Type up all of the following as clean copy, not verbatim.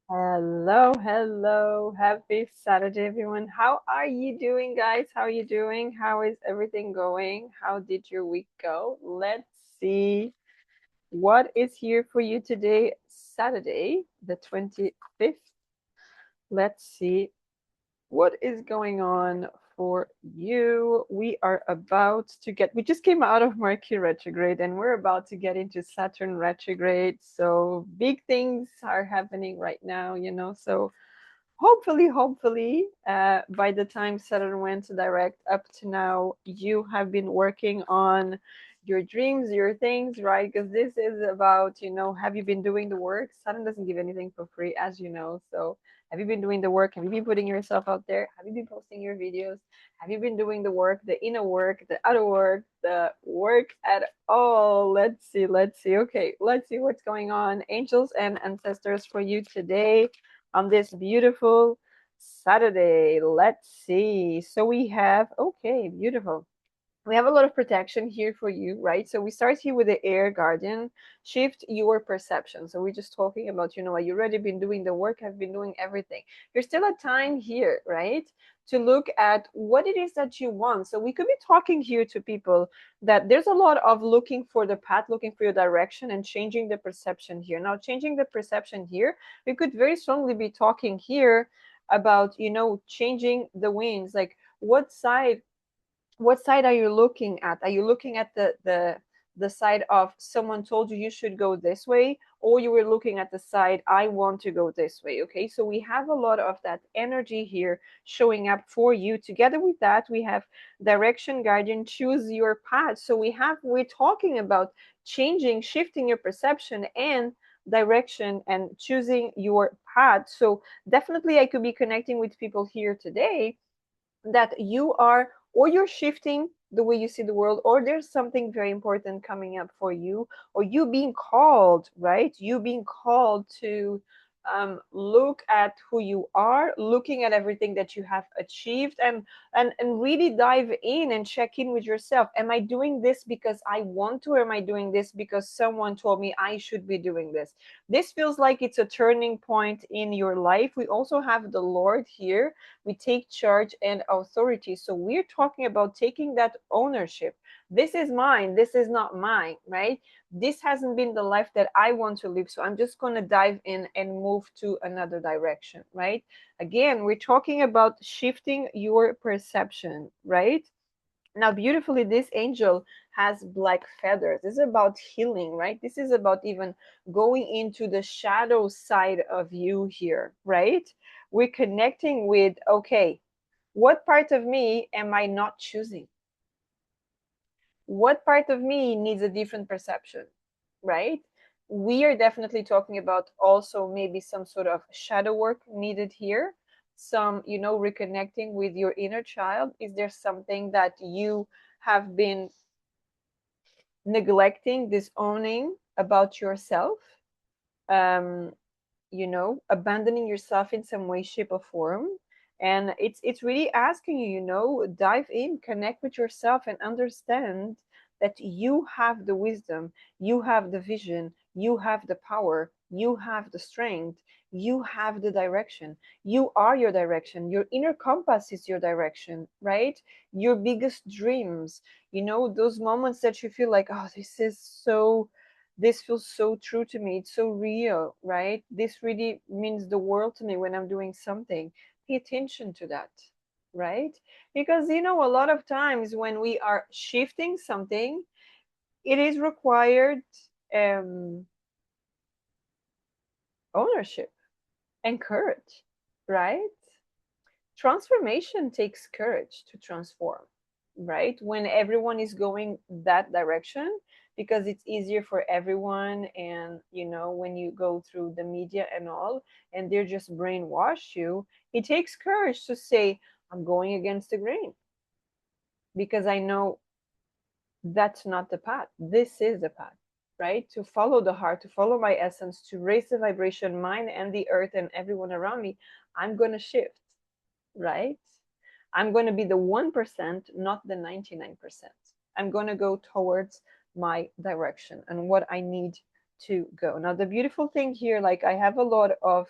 Hello, hello. Happy Saturday, everyone. How are you doing, guys? How are you doing? How is everything going? How did your week go? Let's see what is here for you today, Saturday, the 25th. Let's see what is going on for you. We just came out of Mercury retrograde and we're about to get into Saturn retrograde. So big things are happening right now. So hopefully, by the time Saturn went direct up to now, you have been working on your dreams, your things, right? Because this is about, have you been doing the work? Saturn doesn't give anything for free, as you know. So, have you been doing the work? Have you been putting yourself out there? Have you been posting your videos? Have you been doing the work, the inner work, the outer work, the work at all? Let's see. Okay, let's see what's going on. Angels and ancestors for you today on this beautiful Saturday. Let's see. So we have, okay, beautiful. We have a lot of protection here for you, right? So we start here with the air guardian. Shift your perception. So we're just talking about, you already been doing the work, have been doing everything. There's still a time here, right? To look at what it is that you want. So we could be talking here to people that there's a lot of looking for the path, looking for your direction, and changing the perception here. Now, changing the perception here, we could very strongly be talking here about, changing the winds. Like, what side are you looking at? Are you looking at the side of someone told you should go this way, or you were looking at the side I want to go this way? Okay, so we have a lot of that energy here showing up for you. Together with that, we have direction guardian, choose your path. So we're talking about changing, shifting your perception and direction and choosing your path. So definitely I could be connecting with people here today that you are, or you're shifting the way you see the world, or there's something very important coming up for you, or you being called, right? You being called to look at who you are, looking at everything that you have achieved, and really dive in and check in with yourself. Am I doing this because I want to, or am I doing this because someone told me I should be doing this? This feels like it's a turning point in your life. We also have the Lord here. We take charge and authority. So we're talking about taking that ownership. This is mine. This is not mine, right? This hasn't been the life that I want to live. So I'm just going to dive in and move to another direction, right? Again, we're talking about shifting your perception, right? Now, beautifully, this angel has black feathers. This is about healing, right? This is about even going into the shadow side of you here, right? We're connecting with, okay, what part of me am I not choosing? What part of me needs a different perception, right? We are definitely talking about also maybe some sort of shadow work needed here, some, reconnecting with your inner child. Is there something that you have been neglecting, disowning about yourself? Um, abandoning yourself in some way, shape, or form. And it's really asking you, dive in, connect with yourself, and understand that you have the wisdom, you have the vision, you have the power, you have the strength, you have the direction. You are your direction. Your inner compass is your direction, right? Your biggest dreams, those moments that you feel like, oh, this feels so true to me. It's so real, right? This really means the world to me when I'm doing something. Pay attention to that, right? Because, a lot of times when we are shifting something, it is required um, ownership and courage, right? Transformation takes courage to transform, right? When everyone is going that direction, because it's easier for everyone. And when you go through the media and all, and they're just brainwash you, it takes courage to say, I'm going against the grain because I know that's not the path. This is the path, right? To follow the heart, to follow my essence, to raise the vibration, mine and the earth and everyone around me. I'm going to shift, right? I'm going to be the 1%, not the 99%. I'm going to go towards my direction and what I need to go. Now, the beautiful thing here, like I have a lot of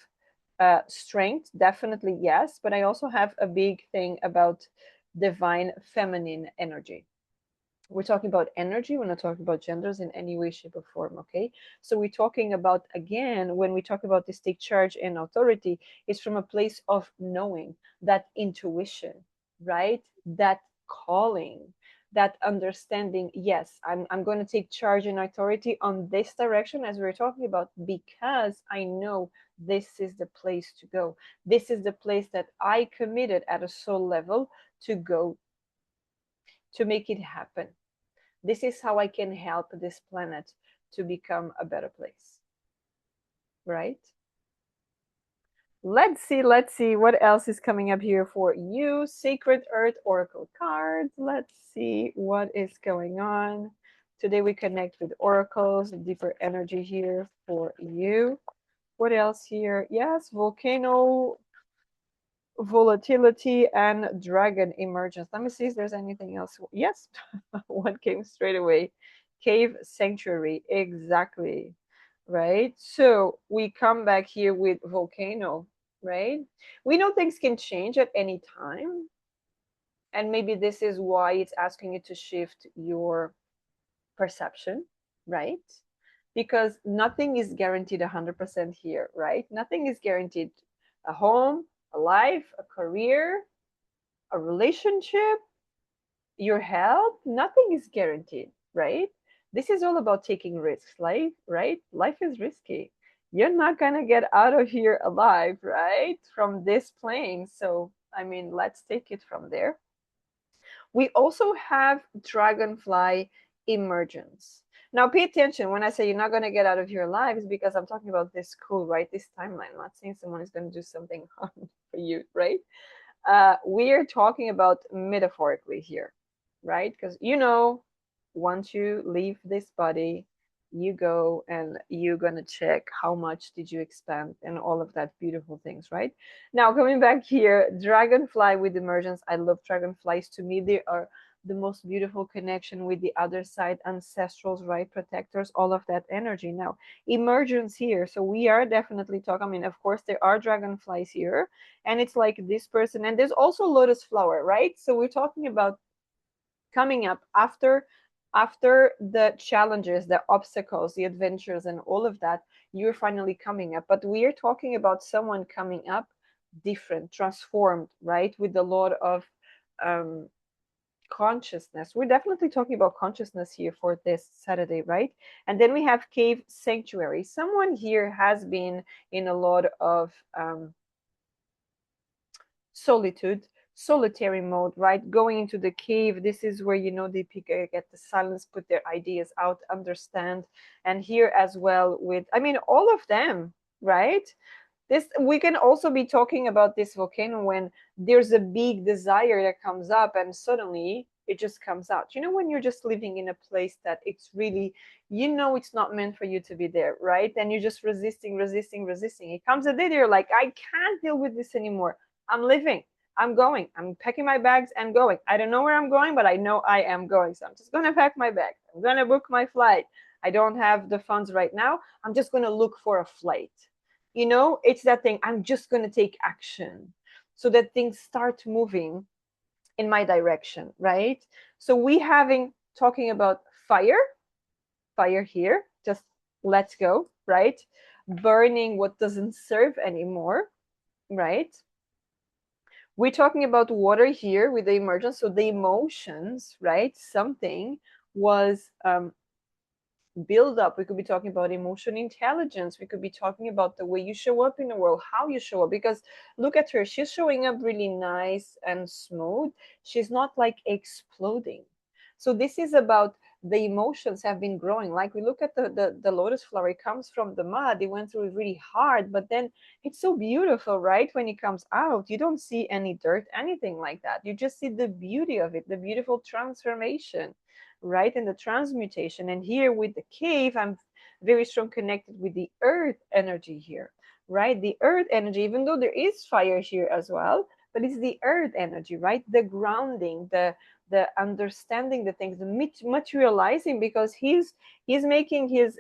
Strength, definitely yes, but I also have a big thing about divine feminine energy. We're talking about energy, we're not talking about genders in any way, shape, or form, okay? So we're talking about, again, when we talk about this take charge and authority, it's from a place of knowing, that intuition, right? That calling, that understanding. Yes, I'm going to take charge and authority on this direction, as we are talking about, because I know this is the place to go. This is the place that I committed at a soul level to go, to make it happen. This is how I can help this planet to become a better place, right? Let's see what else is coming up here for you. Sacred Earth Oracle cards. Let's see what is going on. Today we connect with oracles, deeper energy here for you. What else here? Yes, volcano volatility and dragon emergence. Let me see if there's anything else. Yes, one came straight away. Cave sanctuary, exactly. Right, so we come back here with volcano, right? We know things can change at any time, and maybe this is why it's asking you to shift your perception, right? Because nothing is guaranteed 100% here, right? Nothing is guaranteed. A home, a life, a career, a relationship, your health, nothing is guaranteed, right? This is all about taking risks. Life, right? Life is risky. You're not going to get out of here alive, right? From this plane. So, I mean, let's take it from there. We also have dragonfly emergence. Now, pay attention when I say you're not going to get out of your lives, because I'm talking about this school, right? This timeline. I'm not saying someone is going to do something harm for you, right? We are talking about metaphorically here, right? Because once you leave this body, you go and you're gonna check how much did you expand and all of that beautiful things, right? Now coming back here, dragonfly with emergence. I love dragonflies. To me, they are the most beautiful connection with the other side, ancestrals, right? Protectors, all of that energy. Now, emergence here. So we are definitely talking. I mean, of course, there are dragonflies here, and it's like this person, and there's also lotus flower, right? So we're talking about coming up after the challenges, the obstacles, the adventures, and all of that. You're finally coming up, but we are talking about someone coming up different, transformed, right? With a lot of um consciousness. We're definitely talking about consciousness here for this Saturday, right? And then we have cave sanctuary. Someone here has been in a lot of solitude, solitary mode, right? Going into the cave. This is where they get the silence, put their ideas out, understand. And here as well with, I mean, all of them, right? This, we can also be talking about this volcano when there's a big desire that comes up and suddenly it just comes out. When you're just living in a place that it's really, it's not meant for you to be there, right? And you're just resisting, resisting, resisting. It comes a day that you're like, I can't deal with this anymore. I'm living. I'm going. I'm packing my bags and going. I don't know where I'm going, but I know I am going. So I'm just going to pack my bag. I'm going to book my flight. I don't have the funds right now. I'm just going to look for a flight. It's that thing. I'm just going to take action so that things start moving in my direction, right? So we having talking about fire here, just let's go, right? Burning what doesn't serve anymore, right? We're talking about water here with the emergence. So the emotions, right? Something was build up. We could be talking about emotional intelligence. We could be talking about the way you show up in the world, how you show up. Because look at her, she's showing up really nice and smooth. She's not like exploding. So this is about the emotions have been growing. Like we look at the lotus flower, it comes from the mud. It went through it really hard, but then it's so beautiful, right? When it comes out, you don't see any dirt, anything like that. You just see the beauty of it, the beautiful transformation, right? And the transmutation. And here with the cave, I'm very strong connected with the earth energy here, right? The earth energy, even though there is fire here as well, but it's the earth energy, right? The grounding, the understanding the things, the materializing, because he's making his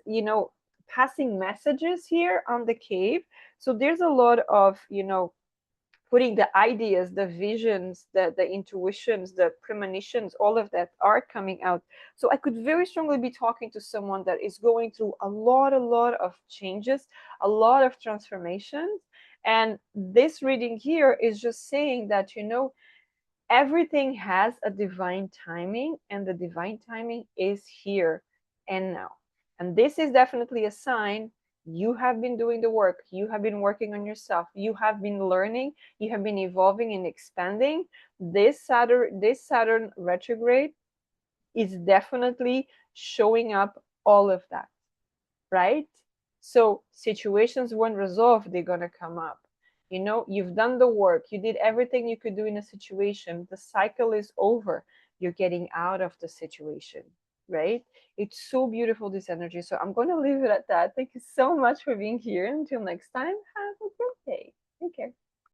passing messages here on the cave. So there's a lot of, putting the ideas, the visions, the intuitions, the premonitions, all of that are coming out. So I could very strongly be talking to someone that is going through a lot of changes, a lot of transformations. And this reading here is just saying that, everything has a divine timing, and the divine timing is here and now. And this is definitely a sign you have been doing the work, you have been working on yourself, you have been learning, you have been evolving and expanding. This Saturn retrograde is definitely showing up all of that, right? So situations weren't resolved, they're going to come up. You've done the work, you did everything you could do in a situation, the cycle is over, you're getting out of the situation, right? It's so beautiful, this energy. So I'm going to leave it at that. Thank you so much for being here. Until next time, have